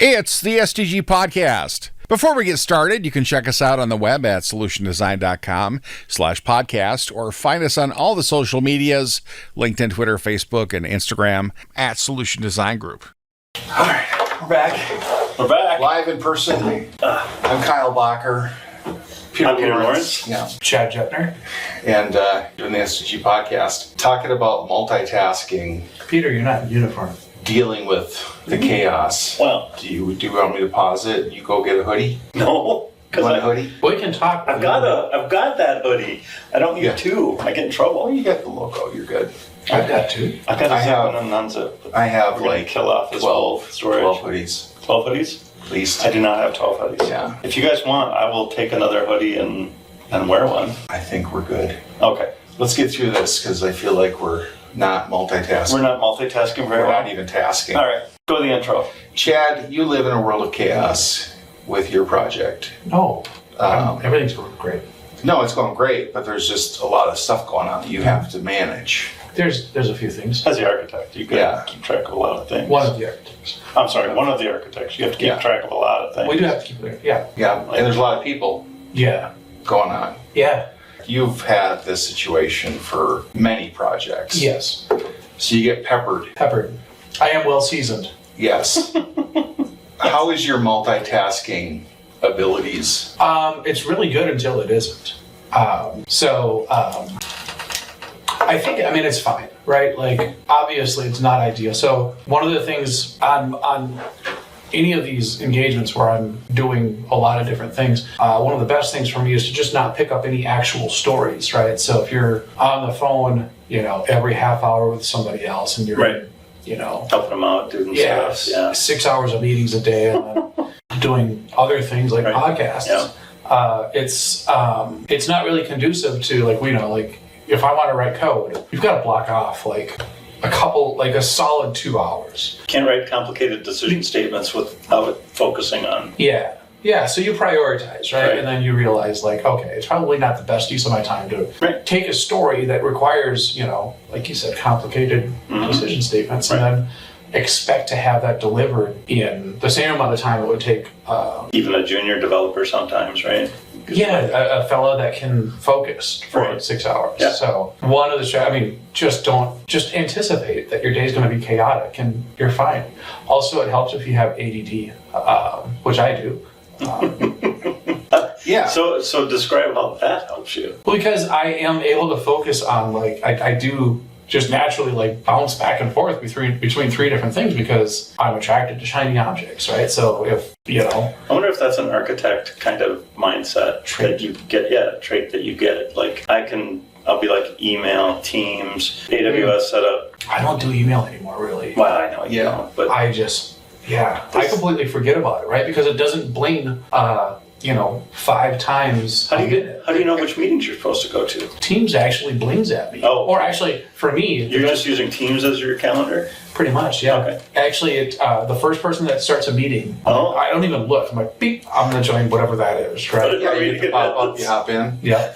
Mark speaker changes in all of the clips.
Speaker 1: It's the SDG Podcast. Before we get started, you can check us out on the web at solutiondesign.com/podcast or find us on all the social medias, LinkedIn, Twitter, Facebook, and Instagram at Solution Design Group.
Speaker 2: All right, we're back.
Speaker 3: We're back.
Speaker 2: Live in person. I'm Kyle Bacher.
Speaker 3: I'm Peter Lawrence.
Speaker 2: Yeah.
Speaker 4: Chad Jetner.
Speaker 2: And doing the SDG Podcast, talking about multitasking.
Speaker 4: Peter, you're not in uniform.
Speaker 2: Dealing with the chaos.
Speaker 3: Well,
Speaker 2: do you want me to pause it? You go get a hoodie?
Speaker 3: no.
Speaker 2: You want a hoodie?
Speaker 4: We can talk.
Speaker 3: I've got that hoodie. I don't need two. I get in trouble.
Speaker 2: Well, you got the logo. You're good.
Speaker 4: I've got two.
Speaker 3: I've got a zip and an unzip.
Speaker 2: I have like
Speaker 3: kill off this
Speaker 2: 12
Speaker 3: storage.
Speaker 2: 12 hoodies.
Speaker 3: 12 hoodies?
Speaker 2: At least.
Speaker 3: I do not have 12 hoodies.
Speaker 2: Yeah.
Speaker 3: If you guys want, I will take another hoodie and wear one.
Speaker 2: I think we're good.
Speaker 3: Okay.
Speaker 2: Let's get through this because I feel like we're not multitasking.
Speaker 3: We're not multitasking very
Speaker 2: We're
Speaker 3: well.
Speaker 2: not even tasking.
Speaker 3: All right. Go to the intro.
Speaker 2: Chad, you live in a world of chaos with your project.
Speaker 4: No. Everything's going great.
Speaker 2: No, it's going great, but there's just a lot of stuff going on that you have to manage.
Speaker 4: There's a few things.
Speaker 3: As the architect, you can keep track of a lot of things.
Speaker 4: One of the architects.
Speaker 3: I'm sorry, one of the architects. You have to keep track of a lot of things.
Speaker 4: We do have to keep it. Yeah.
Speaker 2: Yeah, and there's a lot of people going on.
Speaker 4: Yeah.
Speaker 2: You've had this situation for many projects.
Speaker 4: Yes.
Speaker 2: So you get peppered.
Speaker 4: I am well seasoned.
Speaker 2: Yes. How is your multitasking abilities?
Speaker 4: It's really good until it isn't. I think, it's fine, right? Like, obviously it's not ideal. So one of the things on any of these engagements where I'm doing a lot of different things, one of the best things for me is to just not pick up any actual stories, right? So if you're on the phone, every half hour with somebody else and you're,
Speaker 3: helping them out, doing stuff. Yeah.
Speaker 4: 6 hours of meetings a day and doing other things like podcasts.
Speaker 3: Yeah.
Speaker 4: It's not really conducive to if I want to write code, you've got to block off a solid 2 hours.
Speaker 3: Can't write complicated decision statements without focusing on.
Speaker 4: Yeah. So you prioritize, right? And then you realize okay, it's probably not the best use of my time to take a story that requires, like you said, complicated decision statements and then expect to have that delivered in the same amount of time it would take.
Speaker 3: Even a junior developer sometimes, right?
Speaker 4: Yeah, a fellow that can focus for 6 hours.
Speaker 3: Yeah.
Speaker 4: So one of the, just anticipate that your day is going to be chaotic and you're fine. Also, it helps if you have ADD, which I do.
Speaker 2: Yeah.
Speaker 3: So describe how that helps you.
Speaker 4: Well, because I am able to focus on I do just naturally bounce back and forth between three different things because I'm attracted to shiny objects, right? So if
Speaker 3: I wonder if that's an architect kind of mindset that you get. Yeah, trait that you get. I'll be email, Teams, AWS setup.
Speaker 4: I don't do email anymore, really.
Speaker 3: Well, I know you don't, but
Speaker 4: I completely forget about it, right? Because it doesn't bling 5 times.
Speaker 3: How do you know which meetings you're supposed to go to?
Speaker 4: Teams actually blings at me.
Speaker 3: Oh.
Speaker 4: Or actually, for me...
Speaker 3: You're just using Teams as your calendar?
Speaker 4: Pretty much, yeah.
Speaker 3: Okay.
Speaker 4: Actually, the first person that starts a meeting, I don't even look. I'm like, beep, I'm going to join whatever that is, right?
Speaker 2: Yeah, you can pop up, you hop in.
Speaker 4: Yeah.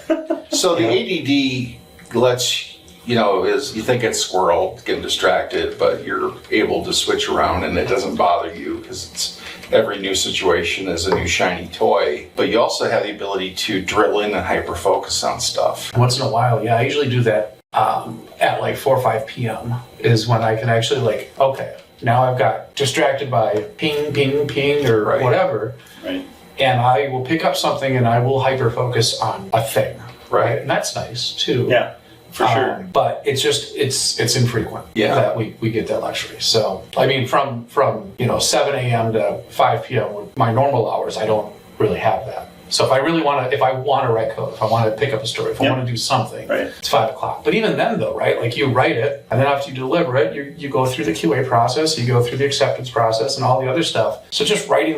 Speaker 2: So the ADD lets is you think it's squirrel, getting distracted, but you're able to switch around and it doesn't bother you because every new situation is a new shiny toy. But you also have the ability to drill in and hyper focus on stuff.
Speaker 4: Once in a while, yeah. I usually do that at 4 or 5 p.m. is when I can actually okay, now I've got distracted by ping, ping, ping or whatever.
Speaker 3: Right.
Speaker 4: And I will pick up something and I will hyper focus on a thing.
Speaker 2: Right.
Speaker 4: And that's nice too.
Speaker 3: Yeah. For sure.
Speaker 4: But it's just, it's infrequent that we get that luxury. So, from 7 a.m. to 5 p.m. with my normal hours, I don't really have that. So if I want to write code, if I want to pick up a story, if I want to do something, it's 5 o'clock. But even then though, right, you write it, and then after you deliver it, you go through the QA process, you go through the acceptance process and all the other stuff. So just writing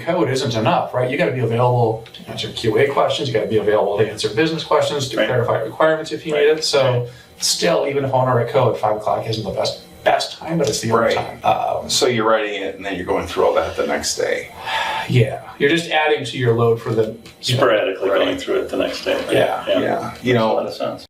Speaker 4: code isn't enough, right? You got to be available to answer QA questions, you got to be available to answer business questions, to clarify requirements if you need it. So still, even if I want to write code, 5 o'clock isn't the best time, but it's the only time.
Speaker 2: So you're writing it and then you're going through all that the next day.
Speaker 4: Yeah. You're just adding to your load for the...
Speaker 3: Sporadically going through it the next day. Right?
Speaker 4: Yeah.
Speaker 3: Makes a lot of sense.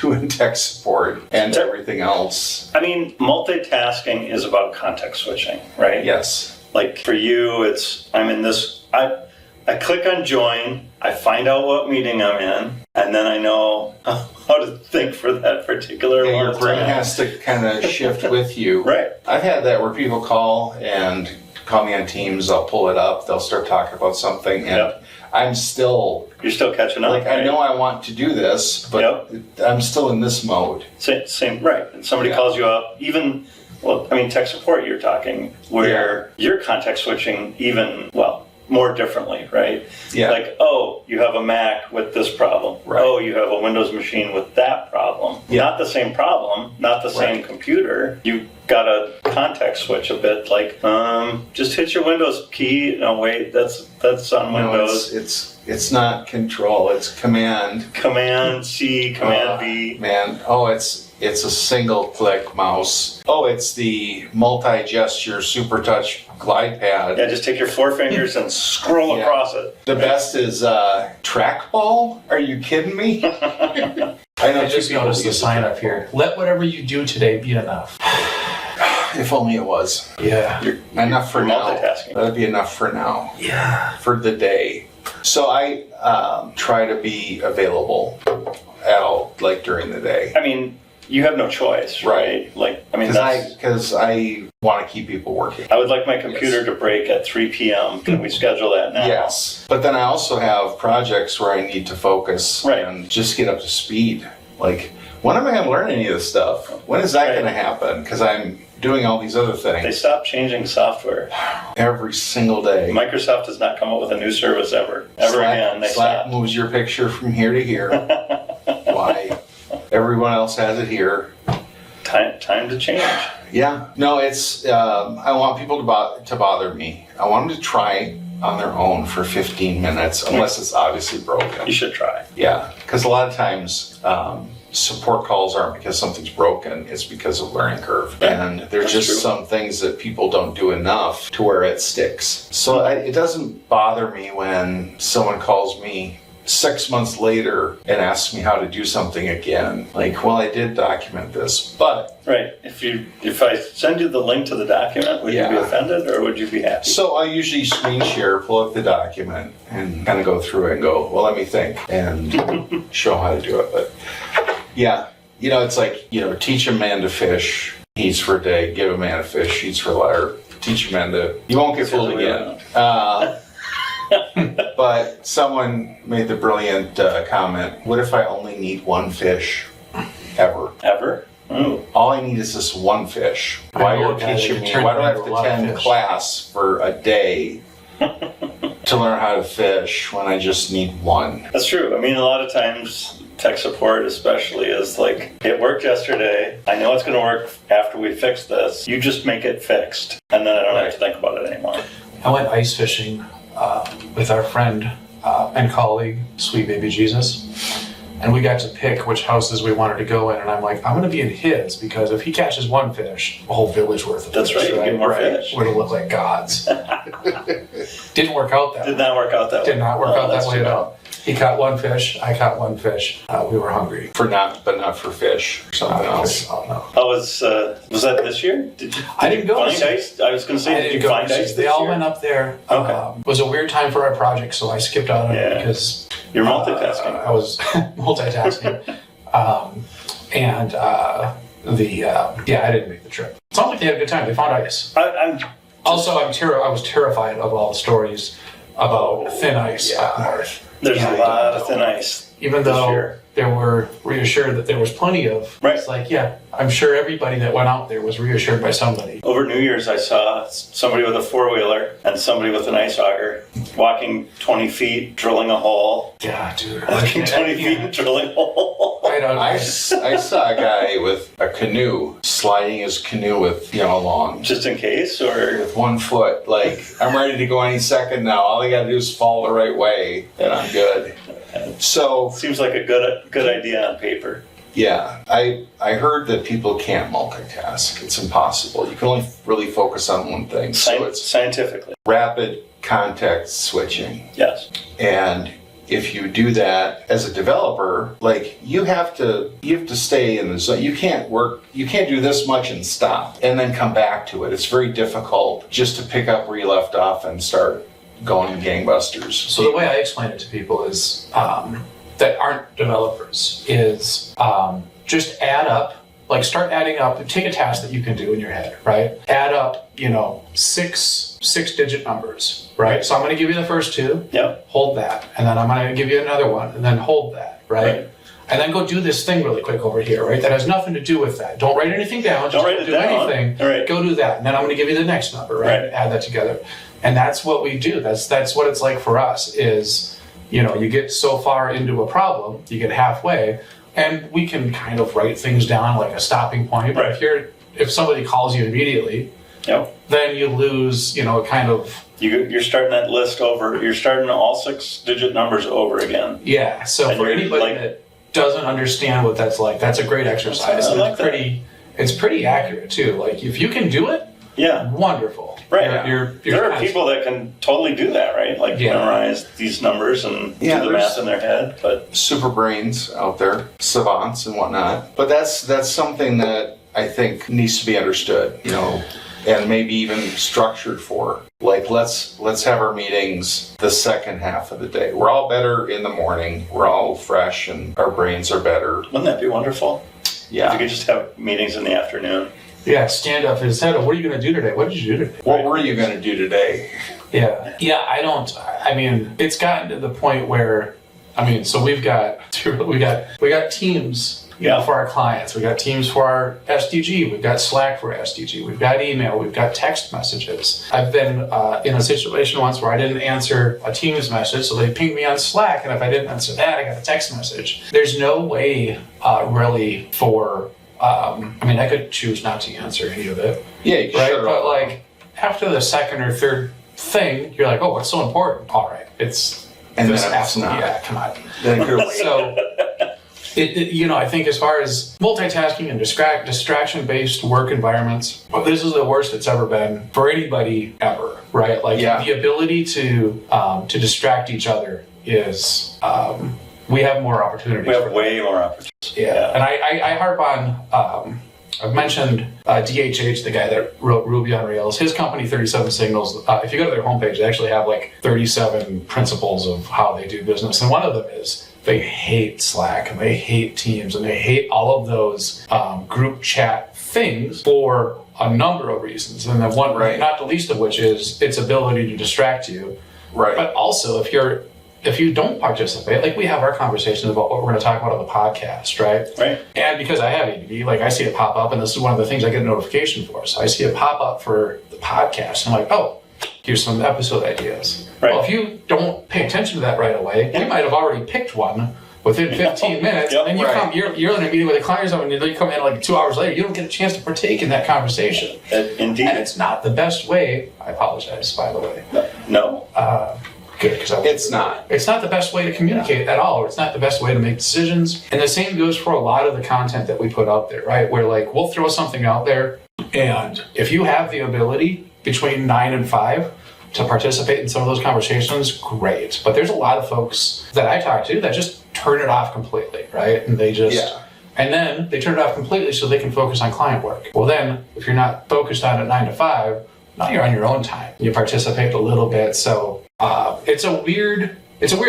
Speaker 2: Doing tech support and everything else.
Speaker 3: Multitasking is about context switching, right?
Speaker 2: Yes.
Speaker 3: Like for you, it's I'm in this. I click on join. I find out what meeting I'm in, and then I know how to think for that particular
Speaker 2: Yeah,
Speaker 3: one.
Speaker 2: your brain has to kind of shift with you.
Speaker 3: Right.
Speaker 2: I've had that where people call me on Teams. I'll pull it up. They'll start talking about something, and I'm still.
Speaker 3: You're still catching up.
Speaker 2: Like
Speaker 3: right?
Speaker 2: I know I want to do this, but I'm still in this mode.
Speaker 3: Same, right. And somebody calls you up, even. Well, I mean, tech support. You're talking where you're context switching even more differently, right?
Speaker 2: Yeah.
Speaker 3: Like, oh, you have a Mac with this problem.
Speaker 2: Right.
Speaker 3: Oh, you have a Windows machine with that problem.
Speaker 2: Yeah.
Speaker 3: Not the same problem, not the same computer. You got to context switch a bit. Like, just hit your Windows key. No, wait, that's on Windows.
Speaker 2: It's not control. It's command.
Speaker 3: Command C, Command V.
Speaker 2: Man, it's a single click mouse. Oh, it's the multi-gesture super touch glide pad.
Speaker 3: Yeah, just take your 4 fingers and scroll across it.
Speaker 2: The best is trackball. Are you kidding me? I
Speaker 4: just noticed the sign up here. Let whatever you do today be enough.
Speaker 2: If only it was.
Speaker 4: Yeah.
Speaker 2: Enough for now.
Speaker 3: Multitasking.
Speaker 2: That'd be enough for now.
Speaker 4: Yeah.
Speaker 2: For the day. So I try to be available at all, like during the day.
Speaker 3: I mean, you have no choice, right? Like, I mean,
Speaker 2: because I want to keep people working.
Speaker 3: I would like my computer to break at 3 p.m. Can we schedule that now?
Speaker 2: Yes. But then I also have projects where I need to focus and just get up to speed. Like, when am I going to learn any of this stuff? When is that going to happen? Because I'm doing all these other
Speaker 3: They
Speaker 2: things
Speaker 3: stopped changing software.
Speaker 2: every single day.
Speaker 3: Microsoft does not come up with a new service ever again. They
Speaker 2: Slack
Speaker 3: stop.
Speaker 2: moves your picture from here to here. Why? Everyone else has it here.
Speaker 3: Time to change.
Speaker 2: Yeah. No, it's. I want people to bother me. I want them to try on their own for 15 minutes, unless it's obviously broken.
Speaker 3: You should try.
Speaker 2: Yeah, because a lot of times support calls aren't because something's broken; it's because of learning curve, and there's just some things that people don't do enough to where it sticks. So it doesn't bother me when someone calls me 6 months later and asks me how to do something again. Like, well, I did document this, but
Speaker 3: Right. If I send you the link to the document, would you be offended or would you be happy?
Speaker 2: So I usually screen share, pull up the document, and kind of go through it and go, well, let me think, and show how to do it. But yeah, it's like, teach a man to fish, he eats for a day, give a man a fish, he eats for a liar, teach a man to, you won't get fooled again. But someone made the brilliant comment, what if I only need one fish ever?
Speaker 3: Ever? Oh.
Speaker 2: All I need is this one fish. Why are you teaching me? Why do I have to attend class for a day to learn how to fish when I just need one?
Speaker 3: That's true. I mean, a lot of times tech support especially is like, it worked yesterday. I know it's going to work after we fix this. You just make it fixed. And then I don't have to think about it anymore.
Speaker 4: I went ice fishing with our friend and colleague, Sweet Baby Jesus. And we got to pick which houses we wanted to go in. And I'm like, I'm going to be in his because if he catches one fish, a whole village worth of
Speaker 3: That's
Speaker 4: fish.
Speaker 3: right, you get more fish.
Speaker 4: We're going to look like gods. Didn't work out that way.
Speaker 3: Did not work out that way.
Speaker 4: Did not work out that way at all. He caught one fish. I caught one fish. We were hungry.
Speaker 2: But not for fish. Something else.
Speaker 4: Oh, no.
Speaker 3: Oh, was that this year?
Speaker 4: I didn't go
Speaker 3: find ice? I was going to say, did you find ice?
Speaker 4: They all went up there.
Speaker 3: Okay.
Speaker 4: It was a weird time for our project, so I skipped out on it because
Speaker 3: you're multitasking.
Speaker 4: I was multitasking, I didn't make the trip. It sounds like they had a good time. They found ice. I was terrified of all the stories about thin ice up north.
Speaker 3: There's a lot of thin ice.
Speaker 4: Even though they were reassured that there was plenty of.
Speaker 3: Right.
Speaker 4: It's like, I'm sure everybody that went out there was reassured by somebody.
Speaker 3: Over New Year's, I saw somebody with a four-wheeler and somebody with an ice auger walking 20 feet, drilling a hole.
Speaker 4: Yeah, dude.
Speaker 3: Walking 20 feet and drilling a hole.
Speaker 2: I saw a guy with a canoe, sliding his canoe with, along.
Speaker 3: Just in case, or?
Speaker 2: With 1 foot. Like, I'm ready to go any second now. All I gotta do is fall the right way, and I'm good. So
Speaker 3: seems like a good idea on paper.
Speaker 2: Yeah, I heard that people can't multitask. It's impossible. You can only really focus on one thing. So it's
Speaker 3: scientifically
Speaker 2: rapid context switching.
Speaker 3: Yes.
Speaker 2: And if you do that as a developer, like you have to stay in the zone. You can't do this much and stop and then come back to it. It's very difficult just to pick up where you left off and start going gangbusters.
Speaker 4: So the way I explain it to people is that aren't developers is just add up. Like start adding up, take a task that you can do in your head, right? Add up, six-digit numbers, right? So I'm going to give you the first two, hold that. And then I'm going to give you another one and then hold that, right? And then go do this thing really quick over here, right? That has nothing to do with that. Don't write anything down. Just don't do anything.
Speaker 3: Right.
Speaker 4: Go do that. And then I'm going to give you the next number, right? Add that together. And that's what we do. That's what it's like for us is, you get so far into a problem, you get halfway, and we can kind of write things down like a stopping point. But if somebody calls you immediately, then you lose, kind of...
Speaker 3: You're starting that list over. You're starting all 6-digit numbers over again.
Speaker 4: Yeah. So for anybody that doesn't understand what that's like, that's a great exercise. It's pretty accurate too. Like if you can do it, wonderful.
Speaker 3: Right. There are people that can totally do that, right? Like memorize these numbers and do the math in their head. But
Speaker 2: super brains out there, savants and whatnot. But that's something that I think needs to be understood, and maybe even structured for. Like let's have our meetings the second half of the day. We're all better in the morning. We're all fresh and our brains are better.
Speaker 3: Wouldn't that be wonderful?
Speaker 2: Yeah.
Speaker 3: If you could just have meetings in the afternoon.
Speaker 4: Yeah, stand up and say, what are you going to do today? What did you do today?
Speaker 2: What were you going to do today?
Speaker 4: Yeah, it's gotten to the point where, so we got teams for our clients. We got teams for our SDG. We've got Slack for SDG. We've got email. We've got text messages. I've been in a situation once where I didn't answer a Teams message, so they pinged me on Slack, and if I didn't answer that, I got a text message. There's no way really for... I could choose not to answer any of it.
Speaker 2: Yeah, you can
Speaker 4: right?
Speaker 2: shut it off.
Speaker 4: But after the second or third thing, you're like, oh, what's so important? All right, it's absolutely, come on. So, I think as far as multitasking and distraction-based work environments, this is the worst it's ever been for anybody ever, right? The ability to distract each other is... we have more opportunities.
Speaker 3: We have way more opportunities.
Speaker 4: Yeah. And I harp on, I've mentioned DHH, the guy that wrote Ruby on Rails, his company, 37 Signals. If you go to their homepage, they actually have 37 principles of how they do business. And one of them is they hate Slack and they hate Teams and they hate all of those group chat things for a number of reasons. And the one, not the least of which is its ability to distract you.
Speaker 2: Right.
Speaker 4: But also, if you don't participate, we have our conversations about what we're going to talk about on the podcast, right?
Speaker 3: Right.
Speaker 4: And because I have ADD, I see it pop up, and this is one of the things I get a notification for. So I see it pop up for the podcast, and I'm like, oh, here's some episode ideas. Right. Well, if you don't pay attention to that right away, you might have already picked one within 15 minutes, and then you're in a meeting with a client, and you come in 2 hours later, you don't get a chance to partake in that conversation.
Speaker 3: Indeed.
Speaker 4: And it's not the best way. I apologize, by the way.
Speaker 3: No.
Speaker 4: Good, because
Speaker 2: it's not.
Speaker 4: It's not the best way to communicate at all. Or it's not the best way to make decisions. And the same goes for a lot of the content that we put out there, right? Where we'll throw something out there, and if you have the ability between 9 and 5 to participate in some of those conversations, great. But there's a lot of folks that I talk to that just turn it off completely, right? And they just... And then they turn it off completely so they can focus on client work. Well, then, if you're not focused on it 9 to 5, now you're on your own time. You participate a little bit, so... It's a weird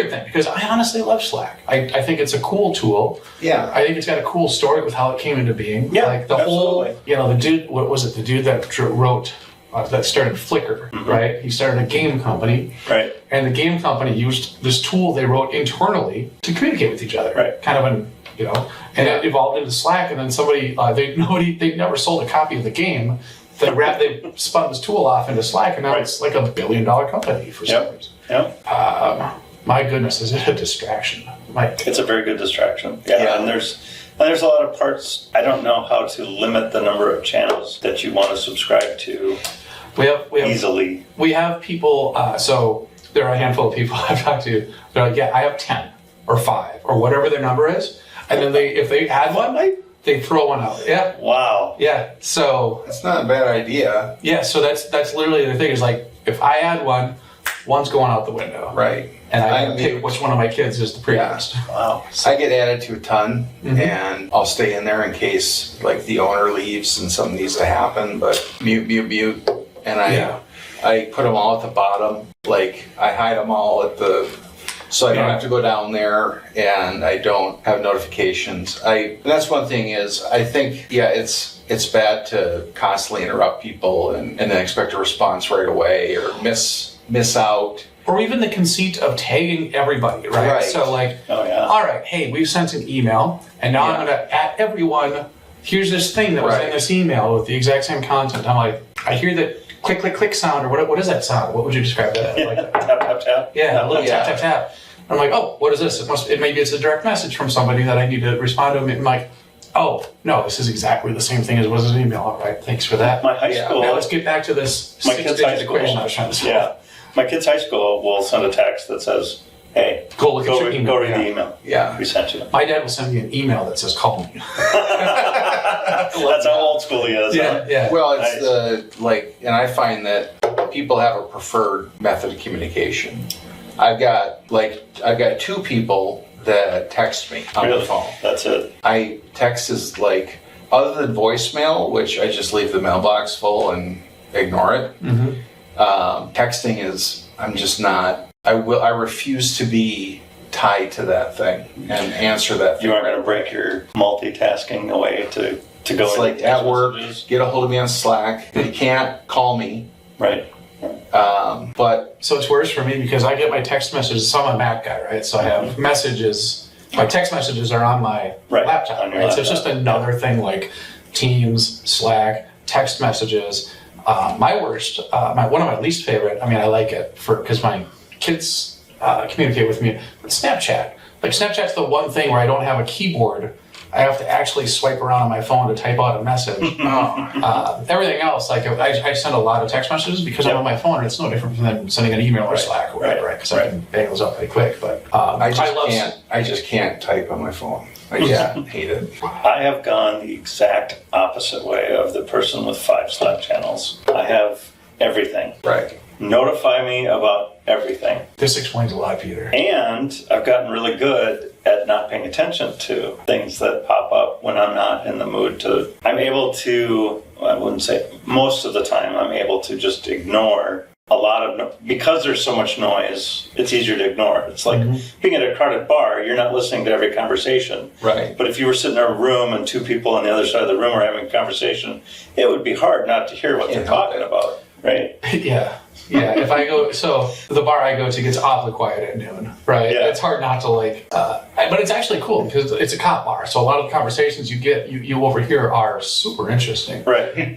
Speaker 4: thing because I honestly love Slack. I think it's a cool tool.
Speaker 2: Yeah.
Speaker 4: I think it's got a cool story with how it came into being.
Speaker 3: Yeah.
Speaker 4: The whole, the dude, what was it? The dude that wrote, that started Flickr, right? He started a game company.
Speaker 3: Right.
Speaker 4: And the game company used this tool they wrote internally to communicate with each other. Right. Kind of and it evolved into Slack, and then they never sold a copy of the game. They spun this tool off into Slack, and now it's like $1 billion company for some reason.
Speaker 3: Yep.
Speaker 4: My goodness, is it a distraction?
Speaker 3: It's a very good distraction. Yeah. And there's a lot of parts. I don't know how to limit the number of channels that you want to subscribe to. We have easily. We have people. So there are a handful of people I've talked to. They're like, I have 10 or 5 or whatever their number is, and then if they add one, they throw one out. Yeah. Wow.
Speaker 4: Yeah. So
Speaker 2: that's not a bad idea.
Speaker 4: Yeah. So that's literally the thing is if I add one, one's going out the window.
Speaker 2: Right.
Speaker 4: And I pick which one of my kids is the prettiest.
Speaker 2: Yeah. Wow. I get added to a ton, and I'll stay in there in case like the owner leaves and something needs to happen. But mute, and I put them all at the bottom. Like I hide them all at the. So I don't have to go down there, and I don't have notifications. And that's one thing is I think it's bad to constantly interrupt people and then expect a response right away or miss out.
Speaker 4: Or even the conceit of tagging everybody, right? So like, all right, hey, we've sent an email, and now I'm going to at everyone, here's this thing that was in this email with the exact same content. I'm like, I hear that click, click, click sound, or what is that sound? What would you describe that as? Like,
Speaker 3: tap, tap, tap.
Speaker 4: Yeah, a little tap, tap, tap. I'm like, oh, what is this? Maybe it's a direct message from somebody that I need to respond to. I'm like, oh, no, this is exactly the same thing as was an email. All right, thanks for that.
Speaker 3: My high school.
Speaker 4: Now let's get back to this six-digit equation I was trying to solve.
Speaker 3: Yeah. My kid's high school will send a text that says, hey,
Speaker 4: go read
Speaker 3: the email.
Speaker 2: Yeah.
Speaker 3: We sent you.
Speaker 4: My dad will send me an email that says, call me.
Speaker 3: That's how old school he is.
Speaker 4: Yeah.
Speaker 2: Well, it's and I find that people have a preferred method of communication. I've got 2 people that text me on the phone.
Speaker 3: That's it.
Speaker 2: Text is like, other than voicemail, which I just leave the mailbox full and ignore it. Texting is, I'm just not. I refuse to be tied to that thing and answer that thing.
Speaker 3: You aren't going to break your multitasking away to go.
Speaker 2: It's like at work, get a hold of me on Slack. You can't call me.
Speaker 3: Right.
Speaker 2: But
Speaker 4: so it's worse for me because I get my text messages. So I'm a Mac guy, right? So I have messages. My text messages are on my laptop, right? So it's just another thing like Teams, Slack, text messages. My worst, one of my least favorite. I mean, I like it because my kids communicate with me. But Snapchat, like Snapchat's the one thing where I don't have a keyboard. I have to actually swipe around on my phone to type out a message. Everything else, like I send a lot of text messages because I'm on my phone, and it's no different than sending an email or Slack or whatever, right? Because I can bang those up pretty quick. But
Speaker 2: I just can't type on my phone. I hate it.
Speaker 3: I have gone the exact opposite way of the person with 5 Slack channels. I have everything.
Speaker 2: Right.
Speaker 3: Notify me about everything.
Speaker 4: This explains a lot, Peter.
Speaker 3: And I've gotten really good at not paying attention to things that pop up when I'm not in the mood to. I'm able to, I wouldn't say most of the time, I'm able to just ignore a lot of, because there's so much noise, it's easier to ignore. It's like being at a crowded bar, you're not listening to every conversation.
Speaker 2: Right.
Speaker 3: But if you were sitting in a room and 2 people on the other side of the room are having a conversation, it would be hard not to hear what they're talking about, right?
Speaker 4: Yeah. If I go, so the bar I go to gets awfully quiet at noon, right? Yeah. It's hard not to but it's actually cool because it's a cop bar. So a lot of the conversations you overhear are super interesting.
Speaker 3: Right.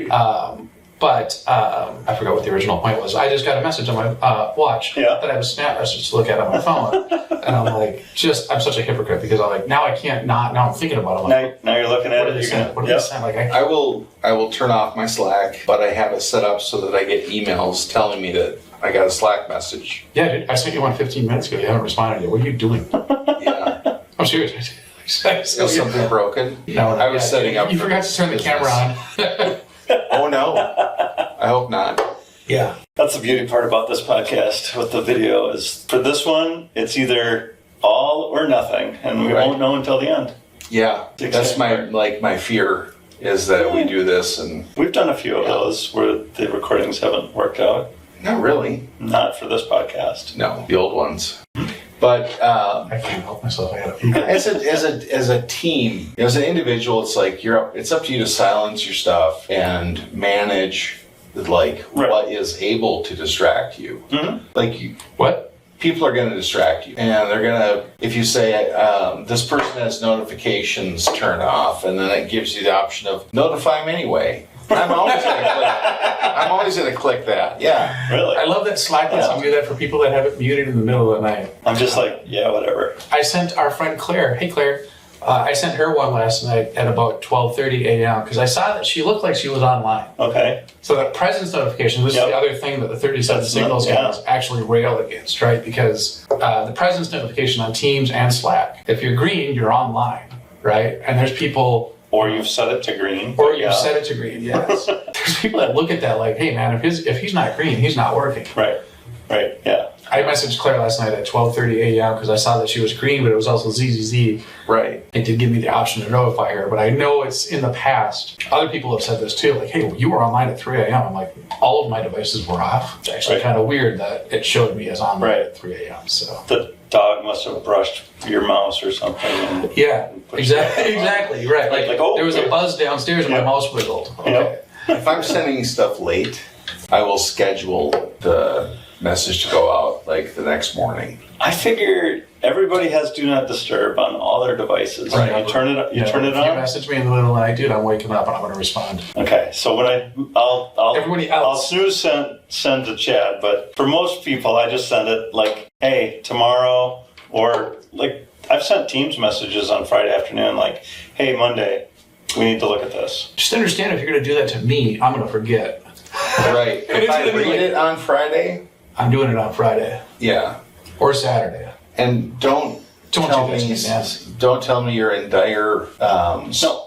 Speaker 4: But I forgot what the original point was. I just got a message on my watch that I have a snap message to look at on my phone. And I'm like, I'm such a hypocrite because now I can't now I'm thinking about it. Like,
Speaker 3: now you're looking at
Speaker 4: it. What did they send? Like,
Speaker 2: I will turn off my Slack, but I have it set up so that I get emails telling me that I got a Slack message.
Speaker 4: Yeah, dude, I sent you one 15 minutes ago. You haven't responded yet. What are you doing?
Speaker 2: Yeah.
Speaker 4: I'm serious.
Speaker 2: Is something broken?
Speaker 4: No,
Speaker 2: I was setting up.
Speaker 4: You forgot to turn the camera on.
Speaker 2: Oh no, I hope not.
Speaker 4: Yeah.
Speaker 3: That's the beauty part about this podcast with the video is for this one, it's either all or nothing, and we won't know until the end.
Speaker 2: Yeah, that's my fear is that we do this, and
Speaker 3: we've done a few of those where the recordings haven't worked out.
Speaker 2: Not really.
Speaker 3: Not for this podcast.
Speaker 2: No, the old ones. But
Speaker 4: I can't help myself. I gotta
Speaker 2: as a team, as an individual, it's like it's up to you to silence your stuff and manage what is able to distract you.
Speaker 4: What?
Speaker 2: People are going to distract you, and they're going to. If you say this person has notifications turned off, and then it gives you the option of notify them anyway. I'm always going to click that. Yeah.
Speaker 3: Really?
Speaker 4: I love that Slack lets you do that for people that have it muted in the middle of the night.
Speaker 3: I'm just like, yeah, whatever.
Speaker 4: I sent our friend Claire. Hey, Claire. I sent her one last night at about 12:30 a.m. because I saw that she looked like she was online.
Speaker 3: Okay.
Speaker 4: So that presence notification, this is the other thing that the 37 Signals guys actually rail against, right? Because the presence notification on Teams and Slack, if you're green, you're online, right? And there's people...
Speaker 3: Or you've set it to green.
Speaker 4: Or you've set it to green, yes. There's people that look at that like, hey man, if he's not green, he's not working.
Speaker 3: Right, yeah.
Speaker 4: I messaged Claire last night at 12:30 a.m. because I saw that she was green, but it was also ZZZ.
Speaker 2: Right.
Speaker 4: It did give me the option to notify her, but I know it's in the past. Other people have said this too, like, hey, you were online at 3 a.m. I'm like, all of my devices were off. It's actually kind of weird that it showed me as online at 3 a.m. So
Speaker 3: the dog must have brushed your mouse or something. And
Speaker 4: exactly, right. Like there was a buzz downstairs and my mouse wiggled. Okay.
Speaker 2: If I'm sending stuff late, I will schedule the message to go out like the next morning.
Speaker 3: I figure everybody has Do Not Disturb on all their devices. Right. You turn it on.
Speaker 4: If you message me in the middle of the night, dude, I'm waking up and I'm going to respond.
Speaker 3: Okay, so when I'll snooze send to Chad, but for most people, I just send it like, hey, tomorrow, or like I've sent Teams messages on Friday afternoon, like, hey, Monday, we need to look at this.
Speaker 4: Just understand, if you're going to do that to me, I'm going to forget.
Speaker 2: Right. If I read it on Friday,
Speaker 4: I'm doing it on Friday.
Speaker 2: Yeah.
Speaker 4: Or Saturday.
Speaker 2: And don't tell me you're in dire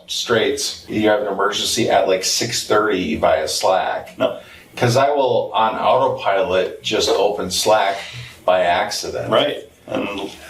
Speaker 2: straits. You have an emergency at like 6:30 via Slack.
Speaker 3: No.
Speaker 2: Because I will, on autopilot, just open Slack by accident.
Speaker 3: Right. And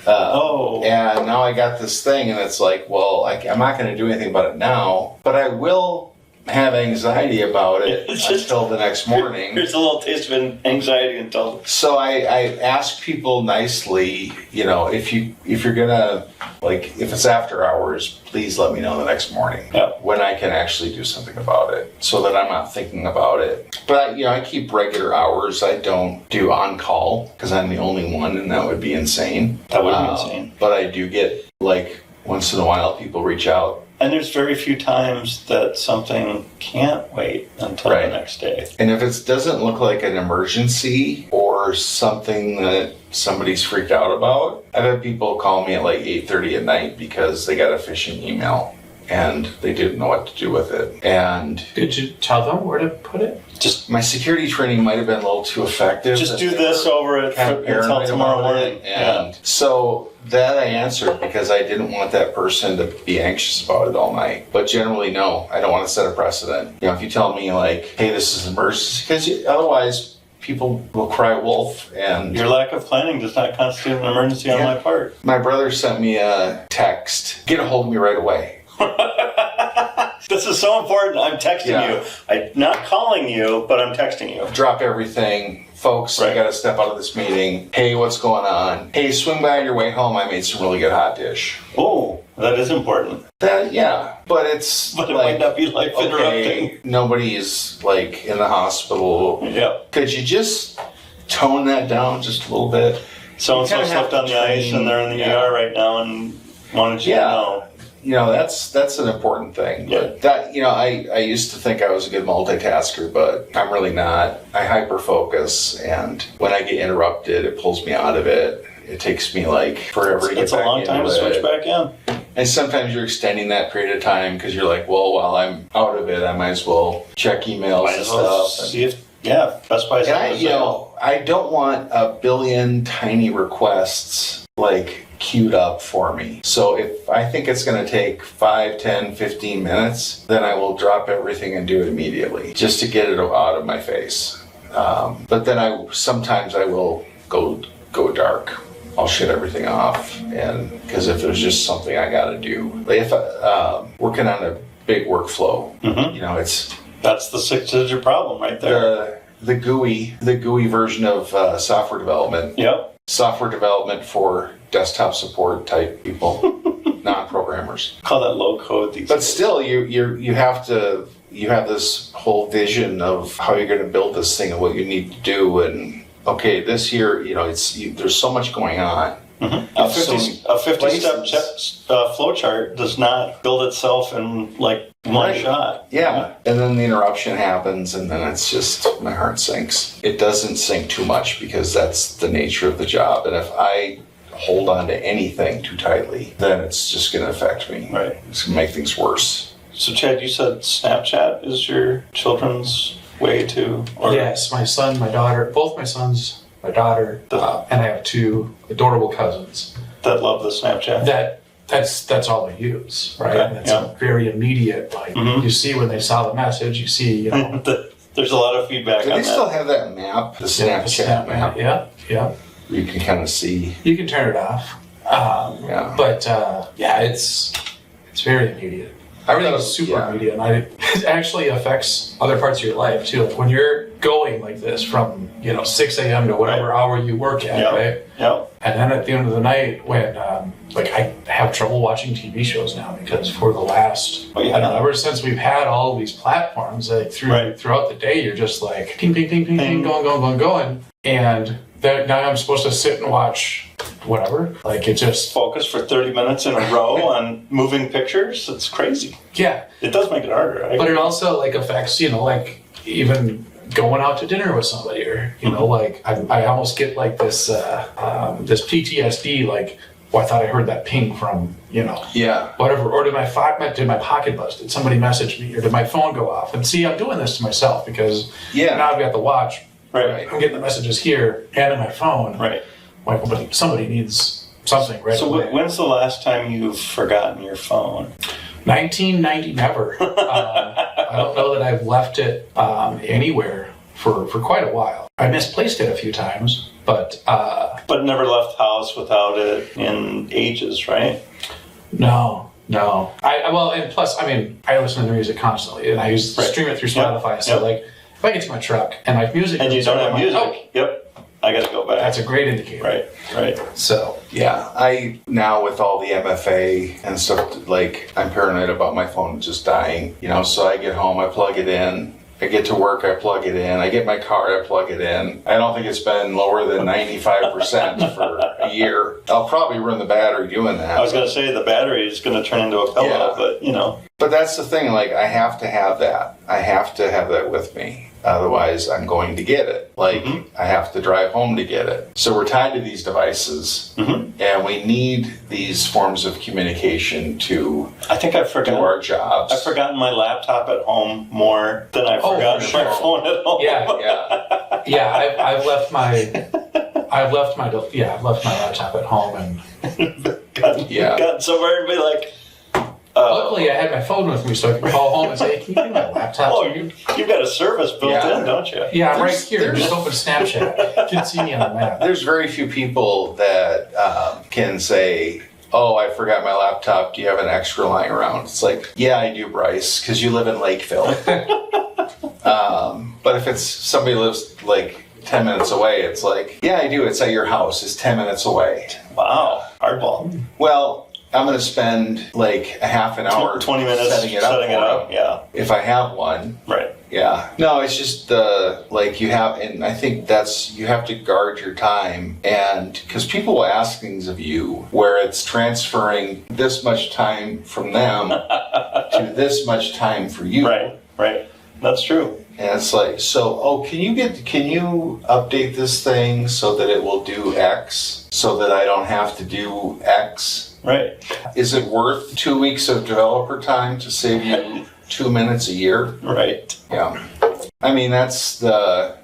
Speaker 2: and now I got this thing, and it's like, well, I'm not going to do anything about it now, but I will have anxiety about it until the next morning.
Speaker 3: Here's a little taste of anxiety until.
Speaker 2: So I ask people nicely, if you're gonna, like, if it's after hours, please let me know the next morning when I can actually do something about it, so that I'm not thinking about it. But I keep regular hours. I don't do on call because I'm the only one, and that would be insane.
Speaker 3: That would be insane.
Speaker 2: But I do get, like, once in a while people reach out.
Speaker 3: And there's very few times that something can't wait until the next day.
Speaker 2: And if it doesn't look like an emergency or something that somebody's freaked out about, I've had people call me at like 8:30 at night because they got a phishing email and they didn't know what to do with it. And
Speaker 4: did you tell them where to put it?
Speaker 2: Just my security training might have been a little too effective.
Speaker 3: Just do this over it until tomorrow morning.
Speaker 2: And so that I answered because I didn't want that person to be anxious about it all night. But generally, no, I don't want to set a precedent. If you tell me like, hey, this is an emergency, because otherwise people will cry wolf. And
Speaker 3: your lack of planning does not constitute an emergency on my part.
Speaker 2: My brother sent me a text, get a hold of me right away.
Speaker 3: This is so important. I'm texting you. I'm not calling you, but I'm texting you.
Speaker 2: Drop everything. Folks, I got to step out of this meeting. Hey, what's going on? Hey, swing by on your way home. I made some really good hot dish.
Speaker 3: Oh, that is important.
Speaker 2: But it's
Speaker 3: it might not be life interrupting.
Speaker 2: Nobody is like in the hospital.
Speaker 3: Yeah.
Speaker 2: Could you just tone that down just a little bit?
Speaker 3: So-and-so slipped on the ice and they're in the ER right now and wanted you to know.
Speaker 2: That's an important thing. But that, I used to think I was a good multitasker, but I'm really not. I hyper focus, and when I get interrupted, it pulls me out of it. It takes me like forever to get back into it.
Speaker 3: It's a long time to switch back in.
Speaker 2: And sometimes you're extending that period of time because you're like, well, while I'm out of it, I might as well check emails and stuff.
Speaker 3: See if Best Buy's.
Speaker 2: And I don't want a billion tiny requests like queued up for me. So if I think it's going to take 5, 10, 15 minutes, then I will drop everything and do it immediately just to get it out of my face. But then sometimes I will go dark. I'll shut everything off, and because if there's just something I got to do, like if I'm working on a big workflow,
Speaker 3: that's the 6-digit problem right there.
Speaker 2: The GUI version of software development.
Speaker 3: Yep.
Speaker 2: Software development for desktop support type people, non-programmers.
Speaker 3: Call that low code these days.
Speaker 2: But still, you have this whole vision of how you're going to build this thing and what you need to do. And okay, this year, there's so much going on.
Speaker 3: Mm-hmm. A 50-step flow chart does not build itself in like one shot.
Speaker 2: Yeah. And then the interruption happens, and then it's just, my heart sinks. It doesn't sink too much because that's the nature of the job. And if I hold on to anything too tightly, then it's just going to affect me.
Speaker 3: Right.
Speaker 2: It's going to make things worse.
Speaker 3: So, Chad, you said Snapchat is your children's way to...
Speaker 4: Yes, my son, my daughter, both my sons, my daughter, and I have 2 adorable cousins.
Speaker 3: That love the Snapchat?
Speaker 4: That's all they use, right?
Speaker 3: Okay.
Speaker 4: And it's very immediate. Like, you see when they saw the message, you see,
Speaker 3: There's a lot of feedback on that.
Speaker 2: Do they still have that map? The Snapchat map?
Speaker 4: Yeah.
Speaker 2: you can kind of see.
Speaker 4: You can turn it off. But it's very immediate. Everything is super immediate, and it actually affects other parts of your life too. Like when you're going like this from 6 a.m. to whatever hour you work at, right?
Speaker 3: Yep.
Speaker 4: And then at the end of the night, when I have trouble watching TV shows now because for the last ever since we've had all these platforms, like throughout the day, you're just like ping, ping, ping, ping, ping, going, and now I'm supposed to sit and watch whatever. Like it just
Speaker 3: focus for 30 minutes in a row on moving pictures. It's crazy.
Speaker 4: Yeah,
Speaker 3: it does make it harder. But
Speaker 4: it also affects even going out to dinner with somebody, or I almost get this this PTSD. I thought I heard that ping from whatever, or did my pocket buzz? Did somebody message me, or did my phone go off? And see, I'm doing this to myself because now I've got the watch.
Speaker 3: Right.
Speaker 4: I'm getting the messages here and in my phone.
Speaker 3: Right.
Speaker 4: Like somebody needs something right away.
Speaker 3: So when's the last time you've forgotten your phone?
Speaker 4: 1990, never. I don't know that I've left it anywhere for quite a while. I misplaced it a few times, but
Speaker 3: never left house without it in ages, right?
Speaker 4: No. And plus, I listen to the music constantly, and I stream it through Spotify. So if I get to my truck and my music,
Speaker 3: and you don't have music, I got to go back.
Speaker 4: That's a great indicator.
Speaker 3: Right.
Speaker 2: So, I now with all the MFA and stuff, I'm paranoid about my phone just dying, so I get home, I plug it in. I get to work, I plug it in. I get my car, I plug it in. I don't think it's been lower than 95% for a year. I'll probably ruin the battery doing that.
Speaker 3: I was going to say the battery is going to turn into a pillow, but
Speaker 2: But that's the thing, I have to have that. I have to have that with me. Otherwise, I'm going to get it. I have to drive home to get it. So we're tied to these devices, and we need these forms of communication to do our jobs.
Speaker 3: I've forgotten my laptop at home more than I've forgotten my phone at home.
Speaker 4: Yeah. I've left my laptop at home and
Speaker 3: gotten somewhere and be like.
Speaker 4: Luckily, I had my phone with me, so I could call home and say, "Can you give me my laptop?"
Speaker 3: Oh, you've got a service built in, don't you?
Speaker 4: Yeah, I'm right here. Just open Snapchat. You can see me on the map.
Speaker 2: There's very few people that can say, "Oh, I forgot my laptop. Do you have an extra lying around?" It's like, yeah, I do, Bryce, because you live in Lakeville. But if it's somebody lives 10 minutes away, it's like, yeah, I do. It's at your house. It's 10 minutes away.
Speaker 3: Wow, hardball.
Speaker 2: Well, I'm going to spend a half an hour
Speaker 3: 20 minutes
Speaker 2: setting it up.
Speaker 3: Yeah.
Speaker 2: If I have one.
Speaker 3: Right.
Speaker 2: Yeah. No, it's just you have, and I think you have to guard your time, and because people will ask things of you where it's transferring this much time from them to this much time for you.
Speaker 3: Right. That's true.
Speaker 2: And it's can you update this thing so that it will do X so that I don't have to do X?
Speaker 3: Right.
Speaker 2: Is it worth 2 weeks of developer time to save you 2 minutes a year?
Speaker 3: Right.
Speaker 2: Yeah. That's the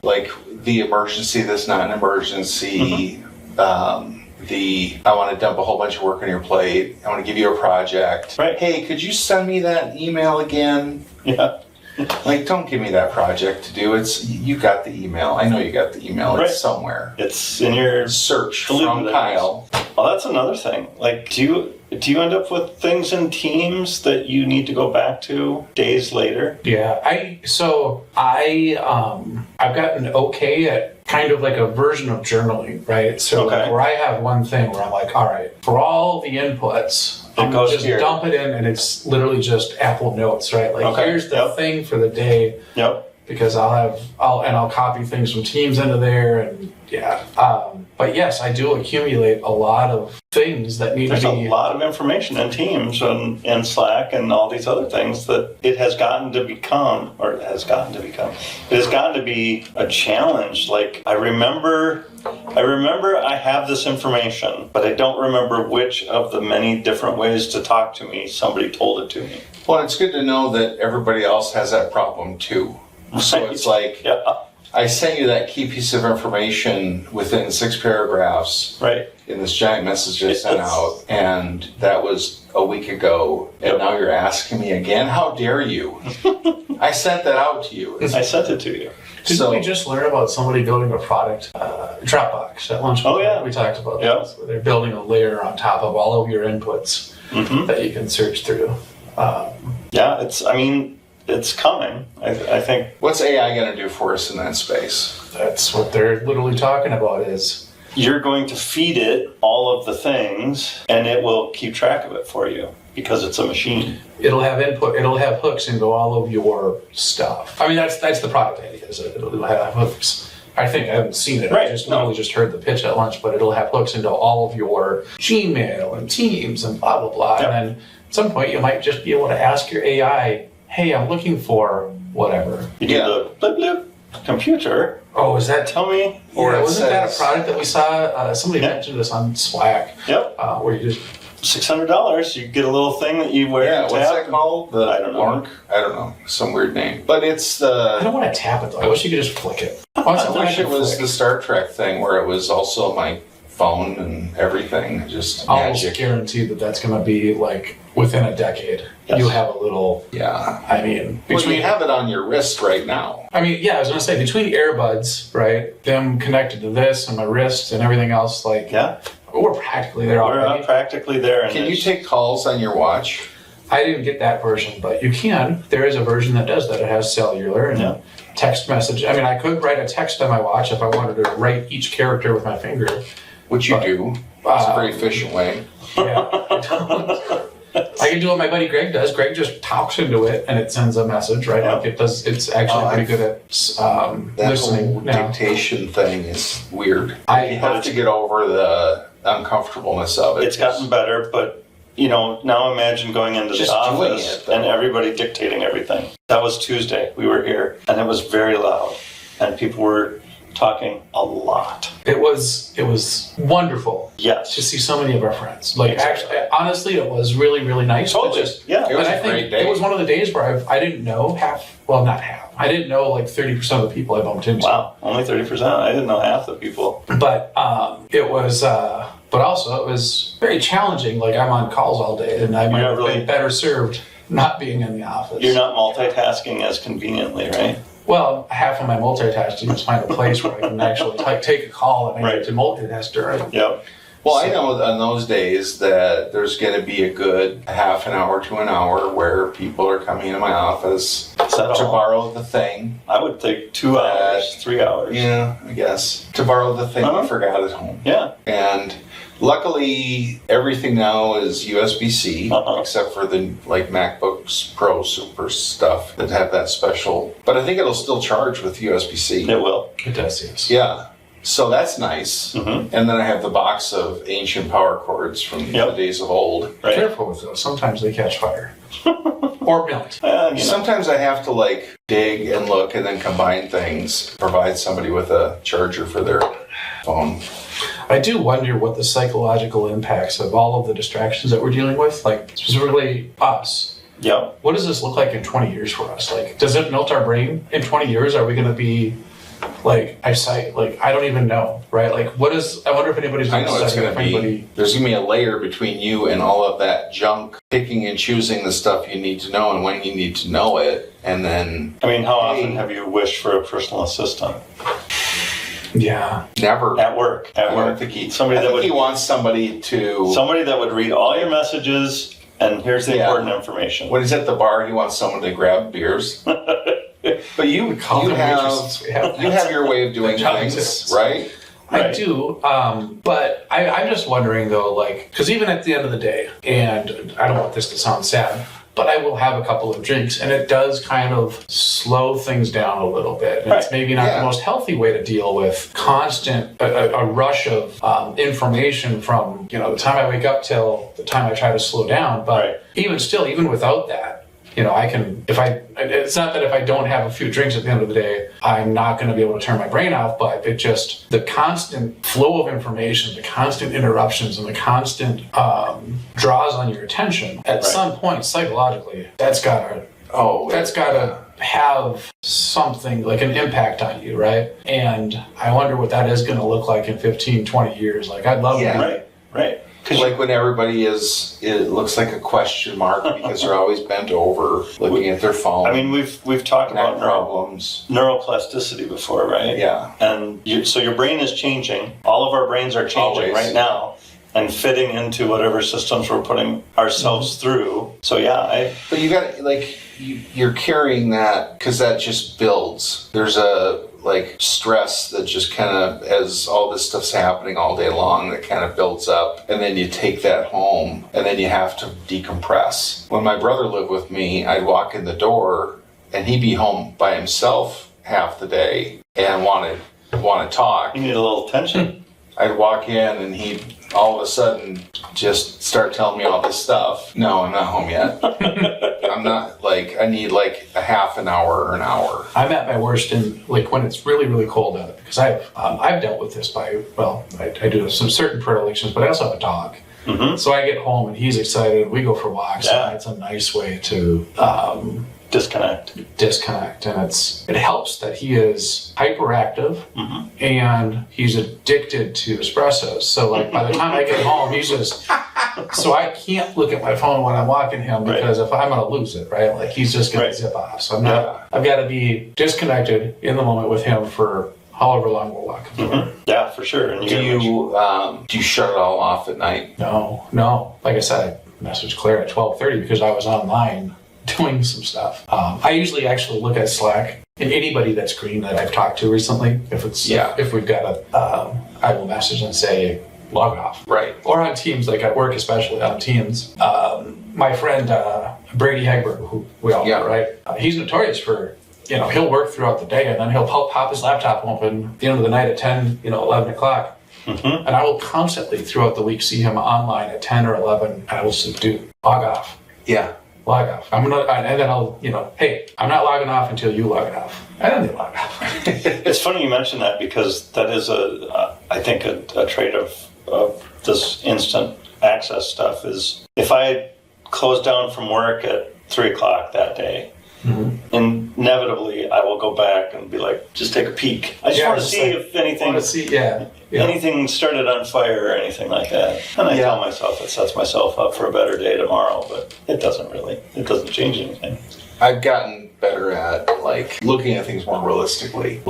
Speaker 2: emergency that's not an emergency. I want to dump a whole bunch of work on your plate. I want to give you a project.
Speaker 3: Right.
Speaker 2: Hey, could you send me that email again?
Speaker 3: Yeah.
Speaker 2: Don't give me that project to do. You got the email. I know you got the email. It's somewhere.
Speaker 3: It's in your
Speaker 2: search from Kyle.
Speaker 3: Well, that's another thing. Do you end up with things in Teams that you need to go back to days later?
Speaker 4: Yeah, I've gotten okay at kind of a version of journaling, right? So where I have one thing where I'm all right, for all the inputs, I'm just dump it in, and it's literally just Apple Notes, right? Here's the thing for the day.
Speaker 3: Yep.
Speaker 4: Because I'll copy things from Teams into there, and but yes, I do accumulate a lot of things that need to be.
Speaker 3: There's a lot of information in Teams and Slack and all these other things that it has gotten to be a challenge. I remember I have this information, but I don't remember which of the many different ways to talk to me somebody told it to me.
Speaker 2: Well, it's good to know that everybody else has that problem too. So it's I sent you that key piece of information within 6 paragraphs in this giant message I sent out, and that was a week ago, and now you're asking me again? How dare you? I sent that out to you.
Speaker 3: I sent it to you.
Speaker 4: Didn't we just learn about somebody building a product, Dropbox, at lunch?
Speaker 3: Oh, yeah.
Speaker 4: We talked about
Speaker 3: Yeah.
Speaker 4: that. Where they're building a layer on top of all of your inputs that you can search through.
Speaker 3: Yeah, it's coming. I think.
Speaker 2: What's AI going to do for us in that space?
Speaker 4: That's what they're literally talking about is...
Speaker 3: You're going to feed it all of the things, and it will keep track of it for you because it's a machine.
Speaker 4: It'll have input. It'll have hooks into all of your stuff. I mean, that's the product idea. Is that it'll have hooks. I think I haven't seen it.
Speaker 3: Right.
Speaker 4: I just literally just heard the pitch at lunch, but it'll have hooks into all of your Gmail and Teams and blah blah blah.
Speaker 3: Yep.
Speaker 4: And then at some point, you might just be able to ask your AI, "Hey, I'm looking for whatever."
Speaker 3: You do the blip blip computer.
Speaker 4: Oh, is that?
Speaker 3: Tell me.
Speaker 2: Or it
Speaker 4: wasn't that a
Speaker 2: says-
Speaker 4: product that we saw? Somebody
Speaker 3: Yep.
Speaker 4: mentioned this on Slack.
Speaker 3: Yep.
Speaker 4: Where you just
Speaker 3: $600. You get a little thing that you wear.
Speaker 2: Yeah,
Speaker 3: and
Speaker 2: what's
Speaker 3: tap.
Speaker 2: that called? The
Speaker 3: I don't know.
Speaker 2: Orc? I don't know. Some weird name. But it's
Speaker 4: I
Speaker 2: the...
Speaker 4: don't want to tap it though. I wish you could just flick it. Once
Speaker 2: I
Speaker 4: it's done,
Speaker 2: wish it
Speaker 4: can
Speaker 2: was
Speaker 4: flick.
Speaker 2: the Star Trek thing where it was also my phone and everything. Just
Speaker 4: Almost
Speaker 2: magic.
Speaker 4: guarantee that that's going to be like within a decade.
Speaker 3: Yes.
Speaker 4: You have a little.
Speaker 2: Yeah.
Speaker 4: I mean,
Speaker 2: Well,
Speaker 4: between
Speaker 2: you have it on your wrist right now.
Speaker 4: I mean, yeah, I was going to say between earbuds, right? Them connected to this and my wrist and everything else, like
Speaker 3: Yeah.
Speaker 4: we're practically there
Speaker 3: We're
Speaker 4: already.
Speaker 3: practically there. And
Speaker 2: Can you
Speaker 3: it's-
Speaker 2: take calls on your watch?
Speaker 4: I didn't get that version, but you can. There is a version that does that. It has cellular and
Speaker 3: Yeah.
Speaker 4: text message. I mean, I could write a text on my watch if I wanted to write each character with my finger.
Speaker 2: Which you
Speaker 4: But-
Speaker 2: do. It's a very efficient way.
Speaker 4: Yeah. I can do what my buddy Greg does. Greg just talks into it and it sends a message, right?
Speaker 3: Yeah.
Speaker 4: Like it does. It's actually
Speaker 2: Oh,
Speaker 4: pretty good at
Speaker 2: That
Speaker 4: listening
Speaker 2: whole
Speaker 4: now.
Speaker 2: dictation thing is weird.
Speaker 4: I-
Speaker 2: You have to get over the uncomfortableness of it.
Speaker 3: It's gotten better, but now imagine going into
Speaker 2: Just
Speaker 3: the
Speaker 2: doing
Speaker 3: office
Speaker 2: it, though.
Speaker 3: and everybody dictating everything. That was Tuesday. We were here, and it was very loud, and people were talking a lot.
Speaker 4: It was wonderful to
Speaker 3: Yes.
Speaker 4: see so many of our friends. Like
Speaker 3: Exactly.
Speaker 4: actually, honestly, it was really, really nice. to
Speaker 3: Totally.
Speaker 4: just-
Speaker 3: Yeah.
Speaker 2: It was
Speaker 4: and I
Speaker 2: a
Speaker 4: think
Speaker 2: great day.
Speaker 4: it was one of the days where I didn't know not half. I didn't know like 30% of the people I bumped into.
Speaker 3: Wow. Only 30%. I didn't know half the people.
Speaker 4: But it was, but also it was very challenging. Like I'm on calls all day, and I might
Speaker 3: You're
Speaker 4: have
Speaker 3: really-
Speaker 4: been better served not being in the office.
Speaker 3: You're not multitasking as conveniently, right?
Speaker 4: Well, half of my multitasking is find a place where I can actually take a call and I
Speaker 3: Right.
Speaker 4: get to multitask during.
Speaker 3: Yep.
Speaker 2: Well, I know on those days that there's going to be a good half an hour to an hour where people are coming into my office
Speaker 3: Is that
Speaker 2: to
Speaker 3: all?
Speaker 2: borrow the thing.
Speaker 3: I would take 2 hours, 3 hours.
Speaker 2: Yeah, I guess. To borrow the thing
Speaker 3: Uh-huh.
Speaker 2: I forgot at home.
Speaker 3: Yeah.
Speaker 2: And luckily, everything now is USB-C,
Speaker 3: Uh-huh.
Speaker 2: except for the MacBooks Pro Super stuff that have that special. But I think it'll still charge with USB-C.
Speaker 3: It will.
Speaker 4: It does, yes.
Speaker 2: Yeah. So that's nice.
Speaker 3: Mhm.
Speaker 2: And then I have the box of ancient power cords from
Speaker 3: Yep.
Speaker 2: the days of old.
Speaker 3: Right.
Speaker 4: Careful with those. Sometimes they catch fire. Or melt.
Speaker 2: Sometimes I have to dig and look and then combine things, provide somebody with a charger for their phone.
Speaker 4: I do wonder what the psychological impacts of all of the distractions that we're dealing with, like specifically us.
Speaker 3: Yep.
Speaker 4: What does this look like in 20 years for us? Like, does it melt our brain? In 20 years, are we going to be I don't even know, right? Like, I wonder if anybody's
Speaker 2: I
Speaker 4: going to
Speaker 2: know it's
Speaker 4: study
Speaker 2: going
Speaker 4: if
Speaker 2: to be,
Speaker 4: anybody.
Speaker 2: there's going to be a layer between you and all of that junk, picking and choosing the stuff you need to know and when you need to know it. And then
Speaker 3: I mean, how often have you wished for a personal assistant?
Speaker 4: Yeah.
Speaker 2: never.
Speaker 3: At work. At
Speaker 2: I
Speaker 3: work.
Speaker 2: don't think he,
Speaker 3: Somebody
Speaker 2: I
Speaker 3: that
Speaker 2: think
Speaker 3: would
Speaker 2: he wants somebody to,
Speaker 3: somebody that would read all your messages and here's the
Speaker 2: Yeah.
Speaker 3: important information.
Speaker 2: when he's at the bar, he wants someone to grab beers. But you
Speaker 4: Call them
Speaker 2: have
Speaker 4: waitresses. We have
Speaker 2: you have your way of doing
Speaker 4: Job
Speaker 2: things,
Speaker 4: exists.
Speaker 2: right?
Speaker 4: I
Speaker 3: Right.
Speaker 4: do, but I'm just wondering though, because even at the end of the day, and I don't want this to sound sad, but I will have a couple of drinks, and it does kind of slow things down a little bit. And It's
Speaker 3: Right.
Speaker 4: maybe not
Speaker 2: Yeah.
Speaker 4: the most healthy way to deal with constant a rush of information from the time I wake up till the time I try to slow down. But
Speaker 3: Right.
Speaker 4: even without that. I can, it's not that if I don't have a few drinks at the end of the day, I'm not going to be able to turn my brain off, but the constant flow of information, the constant interruptions, and the constant draws on your attention, at some point, psychologically, that's got to have something like an impact on you, right? And I wonder what that is going to look like in 15, 20 years. Like, I'd love
Speaker 2: Yeah.
Speaker 4: to.
Speaker 3: Right. Right.
Speaker 2: Like when everybody it looks like a question mark because they're always bent over looking at their phone.
Speaker 3: I mean, we've talked about
Speaker 2: problems,
Speaker 3: neuroplasticity before, right?
Speaker 2: Yeah.
Speaker 3: And so your brain is changing. All of our brains are changing right now and fitting into whatever systems we're putting ourselves through. So yeah,
Speaker 2: But you got you're carrying that because that just builds. There's a stress that just kind of, as all this stuff's happening all day long, that kind of builds up, and then you take that home, and then you have to decompress. When my brother lived with me, I'd walk in the door, and he'd be home by himself half the day and want to talk.
Speaker 3: You need a little attention.
Speaker 2: I'd walk in, and he'd all of a sudden just start telling me all this stuff. No, I'm not home yet. I'm not, I need a half an hour or an hour.
Speaker 4: I'm at my worst in when it's really, really cold out, because I've dealt with this I do some certain predilections, but I also have a dog. Mm-hmm. So I get home and he's excited. We go for walks.
Speaker 3: Yeah.
Speaker 4: And it's a nice way to
Speaker 3: disconnect,
Speaker 4: and it helps that he is hyperactive and he's addicted to espressos. So by the time I get home, he's just so I can't look at my phone when I'm walking him because if I'm going to lose it, right? He's just going to zip off. So I've got to be disconnected in the moment with him for however long we're walking.
Speaker 3: Mm-hmm. Yeah, for sure. And
Speaker 2: do you shut it all off at night?
Speaker 4: No. Like I said, I messaged Claire at 12:30 because I was online doing some stuff. I usually actually look at Slack, and anybody that's green that I've talked to recently, if we've got I will message and say log off.
Speaker 2: Right.
Speaker 4: Or on Teams, at work, especially on Teams. My friend Brady Hegberg, who we all know, right? He's notorious for, he'll work throughout the day and then he'll pop his laptop open at the end of the night at 10, 11 o'clock. Mm-hmm. And I will constantly throughout the week see him online at 10 or 11, and I will say, dude, log off.
Speaker 2: Yeah.
Speaker 4: Log off. And then I'll, hey, I'm not logging off until you log off. And then they log off.
Speaker 3: It's funny you mention that because that is I think a trait of this instant access stuff is if I close down from work at 3 o'clock that day, inevitably I will go back and be just take a peek. I just want to see if anything anything started on fire or anything like that. And I tell myself it sets myself up for a better day tomorrow, but it doesn't change anything.
Speaker 2: I've gotten better at looking at things more realistically.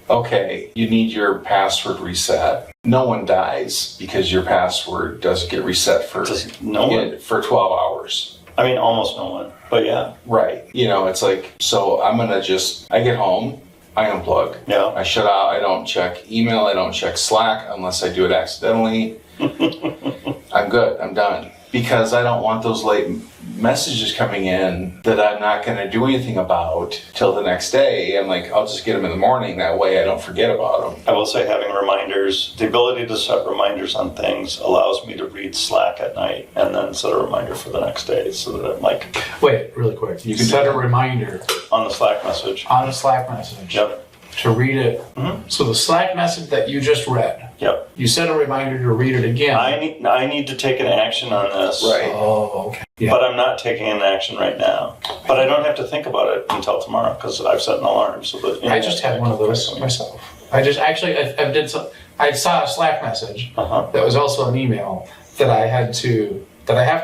Speaker 2: Okay, you need your password reset. No one dies because your password doesn't get reset for 12 hours.
Speaker 3: I mean, almost no one, but yeah.
Speaker 2: Right. It's so I'm going to I get home, I unplug.
Speaker 3: Yeah.
Speaker 2: I shut out, I don't check email, I don't check Slack unless I do it accidentally. I'm good, I'm done. Because I don't want those late messages coming in that I'm not going to do anything about till the next day. I'm I'll just get them in the morning. That way I don't forget about them.
Speaker 3: I will say having reminders, the ability to set reminders on things allows me to read Slack at night and then set a reminder for the next day so that I'm
Speaker 4: wait, really quick. You can set a reminder
Speaker 3: on the Slack message.
Speaker 4: On a Slack message.
Speaker 3: Yep.
Speaker 4: To read it. Mm-hmm. So the Slack message that you just read.
Speaker 3: Yep.
Speaker 4: You set a reminder to read it again.
Speaker 3: I need to take an action on this.
Speaker 2: Right.
Speaker 4: Oh, okay. Yeah.
Speaker 3: But I'm not taking an action right now. But I don't have to think about it until tomorrow because I've set an alarm. So that
Speaker 4: I just had one of those myself. I just actually I did some. I saw a Slack message that was also an email that I have to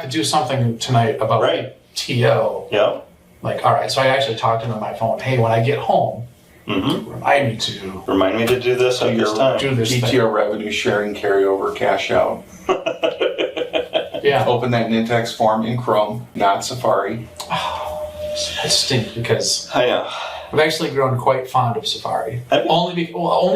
Speaker 4: do something tonight about TO.
Speaker 3: Yeah.
Speaker 4: All right. So I actually talked into my phone. Hey, when I get home. Remind me to
Speaker 3: do this at this time.
Speaker 4: Do this
Speaker 2: PTO revenue sharing carryover cash out.
Speaker 4: Yeah.
Speaker 2: Open that Nintex form in Chrome, not Safari.
Speaker 4: Oh, that stinks because
Speaker 3: I know.
Speaker 4: I've actually grown quite fond of Safari. Only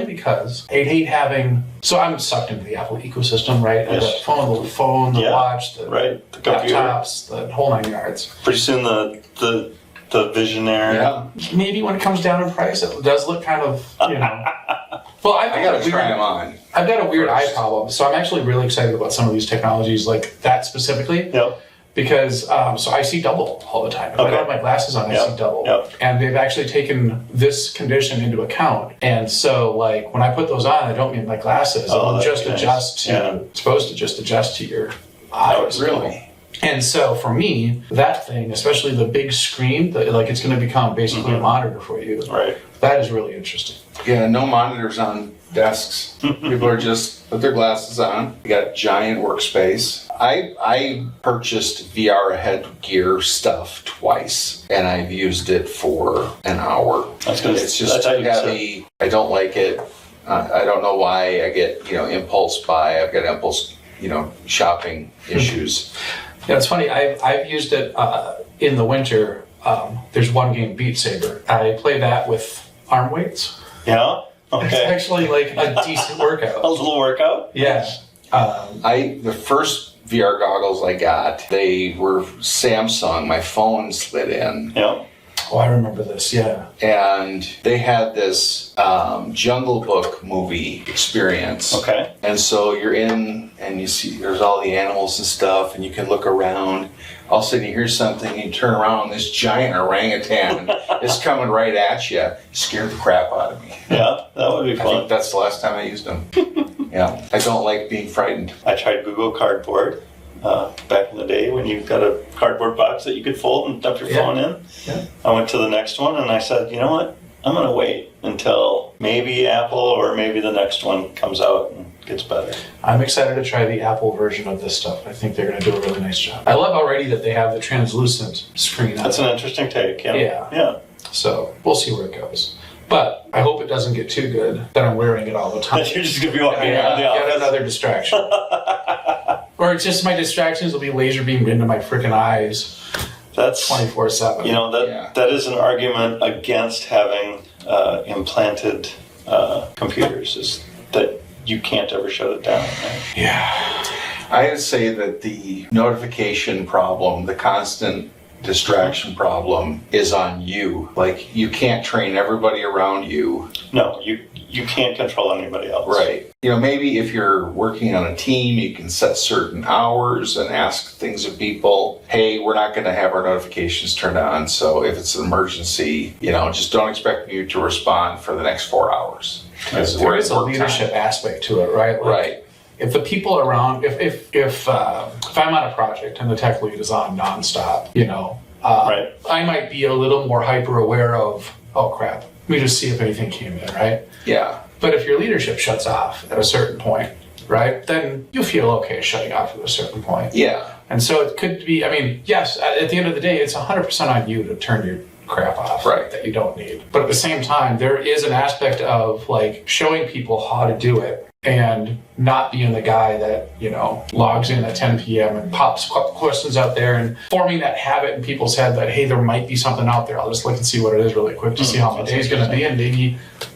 Speaker 4: because I hate having. So I'm sucked into the Apple ecosystem, right?
Speaker 3: Yes.
Speaker 4: The phone, the watch, the
Speaker 3: computer.
Speaker 4: laptops, the whole 9 yards.
Speaker 3: Pretty soon the Visionary.
Speaker 2: Yeah.
Speaker 4: Maybe when it comes down in price, it does look kind of, Well,
Speaker 2: I gotta try them on.
Speaker 4: I've got a weird eye problem, so I'm actually really excited about some of these technologies, like that specifically.
Speaker 3: Yep.
Speaker 4: Because so I see double all the time. If I don't have my glasses on, I see double.
Speaker 3: Yep.
Speaker 4: And they've actually taken this condition into account. And so, when I put those on, I don't need my glasses. It'll just adjust to. It's supposed to just adjust to your eyes.
Speaker 2: Really?
Speaker 4: And so for me, that thing, especially the big screen, like it's going to become basically a monitor for you.
Speaker 3: Right.
Speaker 4: That is really interesting.
Speaker 2: Yeah, no monitors on desks. People are just put their glasses on. You got giant workspace. I purchased VR headgear stuff twice, and I've used it for an hour. It's just too heavy. I don't like it. I don't know why I get impulse buy. I've got impulse shopping issues.
Speaker 4: Yeah, it's funny. I've used it in the winter. There's one game, Beat Saber. I play that with arm weights.
Speaker 3: Yeah. Okay.
Speaker 4: It's actually like a decent workout.
Speaker 3: A little workout.
Speaker 4: Yeah.
Speaker 2: The first VR goggles I got, they were Samsung. My phone slid in.
Speaker 3: Yeah.
Speaker 4: Oh, I remember this. Yeah.
Speaker 2: And they had this Jungle Book movie experience.
Speaker 3: Okay.
Speaker 2: And so you're in, and you see there's all the animals and stuff, and you can look around. All of a sudden you hear something, and you turn around, and this giant orangutan is coming right at you. It scared the crap out of me.
Speaker 3: Yeah, that would be
Speaker 2: I
Speaker 3: fun.
Speaker 2: think that's the last time I used them. Yeah, I don't like being frightened.
Speaker 3: I tried Google Cardboard back in the day when you got a cardboard box that you could fold and dump your phone in.
Speaker 4: Yeah.
Speaker 3: I went to the next one and I said, you know what? I'm going to wait until maybe Apple or maybe the next one comes out and gets better.
Speaker 4: I'm excited to try the Apple version of this stuff. I think they're going to do a really nice job. I love already that they have the translucent screen.
Speaker 3: That's an interesting take. Yeah.
Speaker 4: Yeah. So we'll see where it goes. But I hope it doesn't get too good that I'm wearing it all the time.
Speaker 3: You're just going to be walking around the office.
Speaker 4: Get another distraction. Or it's just my distractions will be laser beamed into my freaking eyes.
Speaker 3: That's
Speaker 4: 24/7.
Speaker 3: You know, that is an argument against having implanted computers, is that you can't ever shut it down. Right?
Speaker 4: Yeah.
Speaker 2: I would say that the notification problem, the constant distraction problem, is on you. Like, you can't train everybody around you.
Speaker 3: No, you can't control anybody else.
Speaker 2: Right. Maybe if you're working on a team, you can set certain hours and ask things of people. Hey, we're not going to have our notifications turned on, so if it's an emergency, just don't expect you to respond for the next 4 hours.
Speaker 4: There is a leadership aspect to it, right?
Speaker 2: Right.
Speaker 4: If the people around, if I'm on a project and the tech lead is on nonstop,
Speaker 3: Right.
Speaker 4: I might be a little more hyper aware of, oh crap, let me just see if anything came in, right?
Speaker 2: Yeah.
Speaker 4: But if your leadership shuts off at a certain point, right, then you feel okay shutting off at a certain point.
Speaker 2: Yeah.
Speaker 4: And so it could be, yes, at the end of the day, it's 100% on you to turn your crap off,
Speaker 2: right,
Speaker 4: that you don't need. But at the same time, there is an aspect of like showing people how to do it and not being the guy that, logs in at 10 p.m. and pops questions out there and forming that habit in people's head that, hey, there might be something out there. I'll just look and see what it is really quick to see how my day's going to be, and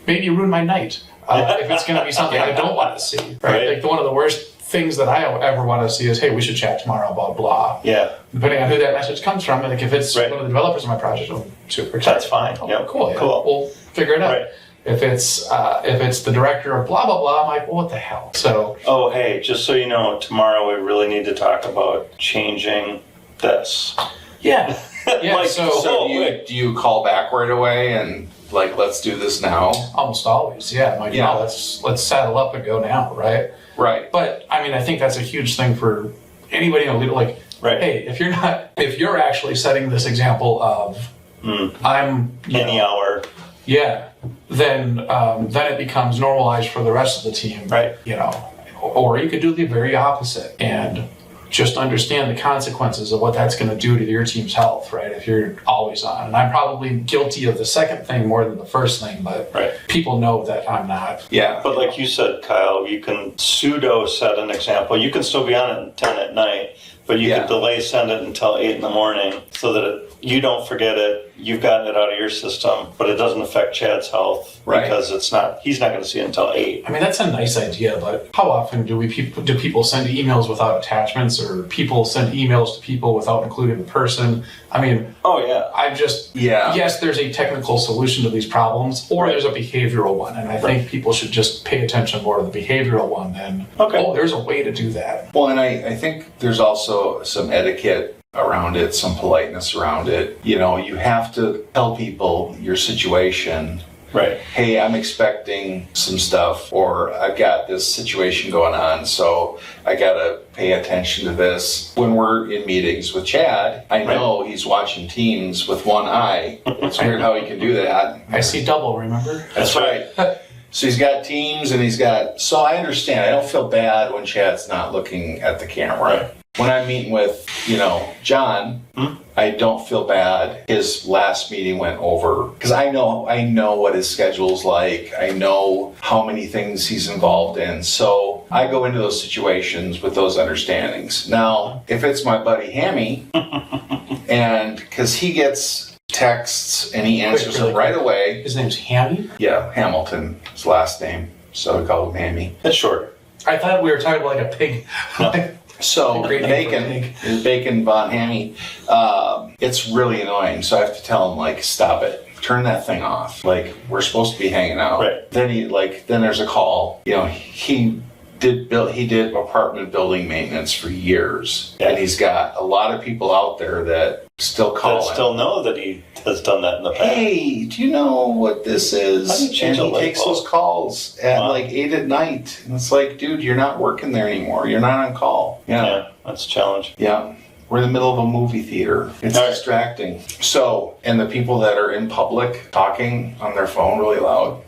Speaker 4: maybe ruin my night if it's going to be something I don't want to see. Right? Like one of the worst things that I ever want to see is, hey, we should chat tomorrow about blah.
Speaker 3: Yeah.
Speaker 4: Depending on who that message comes from, and like if it's one of the developers of my project, I'm super excited.
Speaker 3: That's fine.
Speaker 4: Oh,
Speaker 3: yeah.
Speaker 4: Cool.
Speaker 3: Cool.
Speaker 4: We'll figure it out.
Speaker 3: Right.
Speaker 4: If it's the director of blah blah blah, I'm like, well, what the hell? So.
Speaker 3: Oh, hey, just so you know, tomorrow we really need to talk about changing this.
Speaker 4: Yeah. Yeah.
Speaker 2: So do you call back right away and like, let's do this now?
Speaker 4: Almost always. Yeah. I'm like, no, let's saddle up and go now. Right.
Speaker 2: Right.
Speaker 4: But I think that's a huge thing for anybody in a leader. Like, hey, if you're actually setting this example of I'm
Speaker 3: any hour.
Speaker 4: Yeah, then it becomes normalized for the rest of the team,
Speaker 3: right?
Speaker 4: Or you could do the very opposite and just understand the consequences of what that's going to do to your team's health, right? If you're always on, and I'm probably guilty of the second thing more than the first thing, but people know that I'm not.
Speaker 2: Yeah,
Speaker 3: but like you said, Kyle, you can pseudo set an example. You can still be on it at 10 at night, but you can delay send it until 8 in the morning so that you don't forget it. You've gotten it out of your system, but it doesn't affect Chad's health because he's not going to see it until 8.
Speaker 4: That's a nice idea, but how often do people send emails without attachments, or people send emails to people without including the person?
Speaker 3: Oh yeah.
Speaker 4: Yes, there's a technical solution to these problems, or there's a behavioral one, and I think people should just pay attention more to the behavioral one than, there's a way to do that.
Speaker 2: Well, and I think there's also some etiquette around it, some politeness around it. You have to tell people your situation
Speaker 3: Right.
Speaker 2: Hey, I'm expecting some stuff, or I've got this situation going on, so I got to pay attention to this. When we're in meetings with Chad, I know he's watching Teams with one eye. It's weird how he can do that.
Speaker 4: I see double, remember?
Speaker 2: That's right. So he's got Teams and so I understand. I don't feel bad when Chad's not looking at the camera.
Speaker 3: Right.
Speaker 2: When I'm meeting with, John, I don't feel bad. His last meeting went over because I know what his schedule's like. I know how many things he's involved in. So I go into those situations with those understandings. Now, if it's my buddy Hammy, and because he gets texts and he answers them right away.
Speaker 4: His name's Hammy?
Speaker 2: Yeah, Hamilton, his last name. So we call him Hammy.
Speaker 3: That's short.
Speaker 4: I thought we were talking about like a pig.
Speaker 2: So Bacon is Bacon Von Hammy. It's really annoying. So I have to tell him, like, stop it. Turn that thing off. Like, we're supposed to be hanging out.
Speaker 3: Right.
Speaker 2: Then there's a call. He did apartment building maintenance for years.
Speaker 3: Yeah.
Speaker 2: And he's got a lot of people out there that still call
Speaker 3: That still know that he has done that in the past.
Speaker 2: Hey, do you know what this is?
Speaker 3: How do you change
Speaker 2: and
Speaker 3: a
Speaker 2: he
Speaker 3: light
Speaker 2: takes
Speaker 3: bulb?
Speaker 2: those calls at
Speaker 3: Wow.
Speaker 2: like 8 at night. And it's like, dude, you're not working there anymore. You're not on call.
Speaker 3: Yeah, that's a challenge.
Speaker 2: Yeah. We're in the middle of a movie theater. It's
Speaker 3: All right.
Speaker 2: distracting. So, and the people that are in public talking on their phone really loud.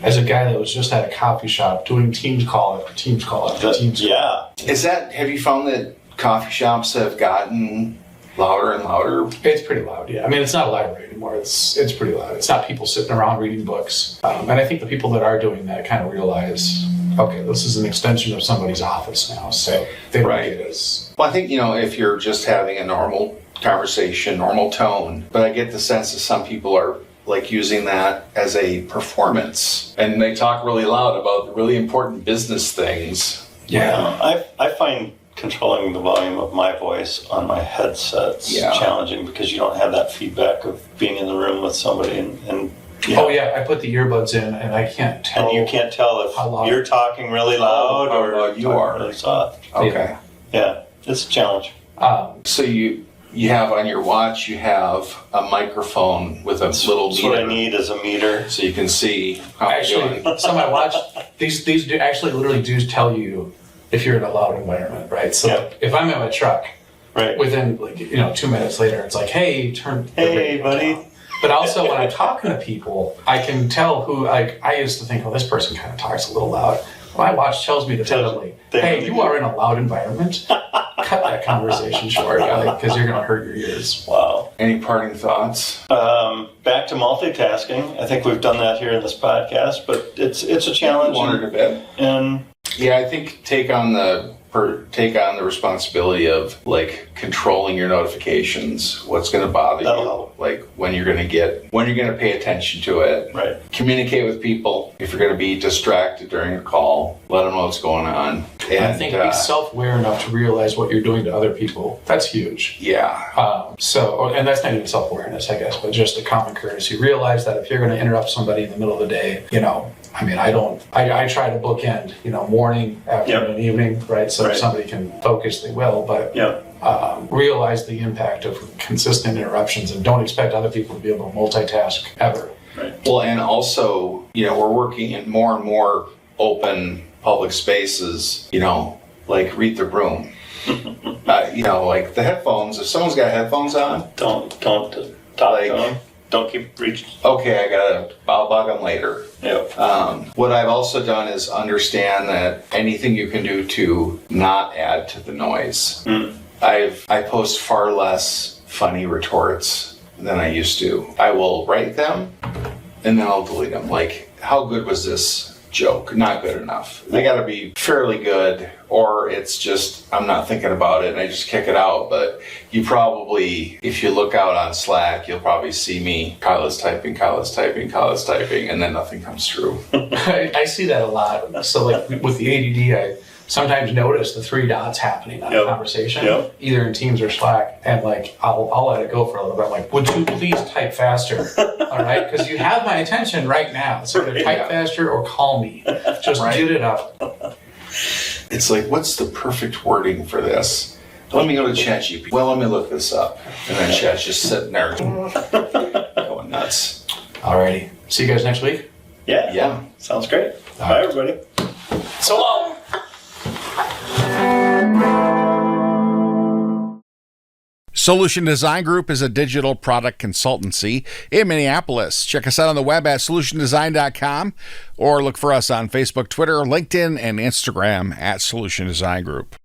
Speaker 4: As a guy that was just at a coffee shop doing Teams call after Teams call after Teams call.
Speaker 3: Yeah.
Speaker 2: Have you found that coffee shops have gotten louder and louder?
Speaker 4: It's pretty loud, yeah. I mean, it's not a library anymore. It's pretty loud. It's not people sitting around reading books. And I think the people that are doing that kind of realize, okay, this is an extension of somebody's office now, so they don't
Speaker 2: Right.
Speaker 4: get it as...
Speaker 2: Well, I think, if you're just having a normal conversation, normal tone, but I get the sense that some people are like using that as a performance, and they talk really loud about really important business things.
Speaker 4: Yeah.
Speaker 3: I find controlling the volume of my voice on my headsets challenging because you don't have that feedback of being in the room with somebody and
Speaker 4: Oh yeah, I put the earbuds in and I can't tell.
Speaker 3: and you can't tell if
Speaker 4: how loud.
Speaker 3: you're talking really loud
Speaker 2: how
Speaker 3: or
Speaker 2: loud you are.
Speaker 3: really soft.
Speaker 2: Okay.
Speaker 3: Yeah, it's a challenge.
Speaker 2: So you have on your watch, you have a microphone with a little
Speaker 3: That's
Speaker 2: meter.
Speaker 3: what I need is a meter.
Speaker 2: So you can see how you're
Speaker 4: Actually,
Speaker 2: doing.
Speaker 4: some I watch, these do actually literally do tell you if you're in a loud environment, right? So
Speaker 3: Yeah.
Speaker 4: if I'm in my truck,
Speaker 3: Right.
Speaker 4: within 2 minutes later, it's like, hey, turn the
Speaker 3: Hey,
Speaker 4: radio
Speaker 3: buddy.
Speaker 4: down. But also when I'm talking to people, I can tell who, like, I used to think, oh, this person kind of talks a little loud. My watch tells me definitively, hey, you are in a loud environment. Cut that conversation short, because you're going to hurt your ears.
Speaker 3: Wow.
Speaker 2: Any parting thoughts?
Speaker 3: Back to multitasking. I think we've done that here in this podcast, but it's a challenge.
Speaker 2: Wanted a bit.
Speaker 3: And
Speaker 2: Yeah, I think take on the responsibility of like controlling your notifications. What's going to bother
Speaker 3: That'll
Speaker 2: you?
Speaker 3: help.
Speaker 2: Like when you're going to pay attention to it.
Speaker 3: right.
Speaker 2: Communicate with people. If you're going to be distracted during a call, let them know what's going on. And
Speaker 4: I think be self-aware enough to realize what you're doing to other people. That's huge.
Speaker 2: yeah,
Speaker 4: And that's not even self-awareness, I guess, but just a common courtesy. Realize that if you're going to interrupt somebody in the middle of the day, I try to bookend, morning, afternoon, evening, right? So if somebody can focus, they will, but realize the impact of consistent interruptions and don't expect other people to be able to multitask ever.
Speaker 3: Right.
Speaker 2: Well, and also, we're working in more and more open public spaces, like read the room. Like the headphones, if someone's got headphones on,
Speaker 3: Don't talk to them. Don't keep reaching.
Speaker 2: okay, I'll bug them later.
Speaker 3: Yeah.
Speaker 2: What I've also done is understand that anything you can do to not add to the noise. I post far less funny retorts than I used to. I will write them and then I'll delete them. Like, how good was this joke? Not good enough. They got to be fairly good, or it's just I'm not thinking about it and I just kick it out. But you probably, if you look out on Slack, you'll probably see me, Kyle is typing, and then nothing comes through.
Speaker 4: I see that a lot. So like with the ADD, I sometimes notice the 3 dots happening on a conversation, either in Teams or Slack, and like I'll let it go for a little bit. I'm like, would you please type faster? All right, because you have my attention right now. So either type faster or call me. Just get it up.
Speaker 2: It's like, what's the perfect wording for this? Let me go to ChatGPT. Well, let me look this up. And then Chat's just sitting there going nuts.
Speaker 4: Alrighty. See you guys next week.
Speaker 3: Yeah.
Speaker 2: Yeah.
Speaker 3: Sounds great.
Speaker 4: All
Speaker 3: Bye,
Speaker 4: right.
Speaker 3: everybody.
Speaker 4: So long.
Speaker 1: Solution Design Group is a digital product consultancy in Minneapolis. Check us out on the web at solutiondesign.com or look for us on Facebook, Twitter, LinkedIn, and Instagram at Solution Design Group.